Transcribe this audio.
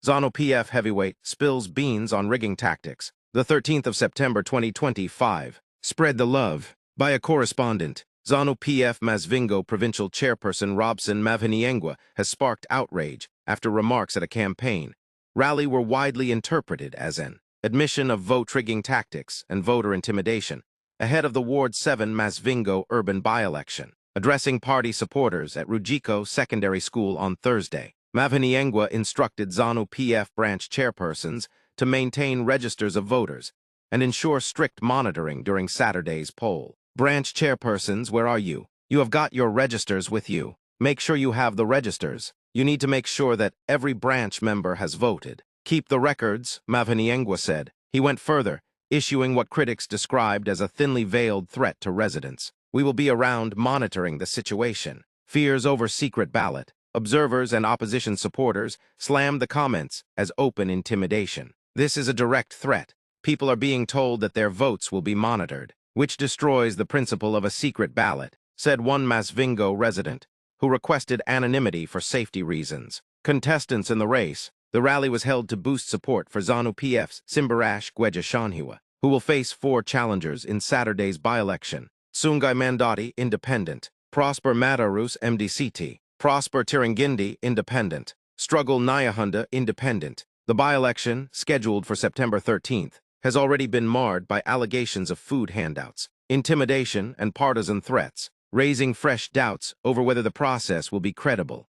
Zanu PF heavyweight spills beans on rigging tactics. The 13th of September 2025. Spread the love. By a correspondent. Zanu PF Masvingo provincial chairperson Robson mnangagwa has sparked outrage after remarks at a campaign rally were widely interpreted as an admission of vote-rigging tactics and voter intimidation ahead of the Ward 7 Masvingo urban by-election. Addressing party supporters at Rujiko Secondary School on Thursday, mnangagwa instructed Zanu PF branch chairpersons to maintain registers of voters and ensure strict monitoring during Saturday's poll. Branch chairpersons, where are you? You have got your registers with you. Make sure you have the registers. You need to make sure that every branch member has voted. Keep the records, mnangagwa said. He went further, issuing what critics described as a thinly veiled threat to residents. We will be around monitoring the situation. Fears over secret ballot. Observers and opposition supporters slammed the comments as open intimidation. This is a direct threat. People are being told that their votes will be monitored, which destroys the principle of a secret ballot, said one Masvingo resident, who requested anonymity for safety reasons. Contestants in the race, the rally was held to boost support for Zanu PF's Simbarash Gwejashanhiwa, who will face 4 challengers in Saturday's by-election. Tsungai Mandati, Independent. Prosper Madarus, MDCT. Prosper Tiringindi, Independent. Struggle Nyahunda, Independent. The by-election, scheduled for September 13th, has already been marred by allegations of food handouts, intimidation, and partisan threats, raising fresh doubts over whether the process will be credible.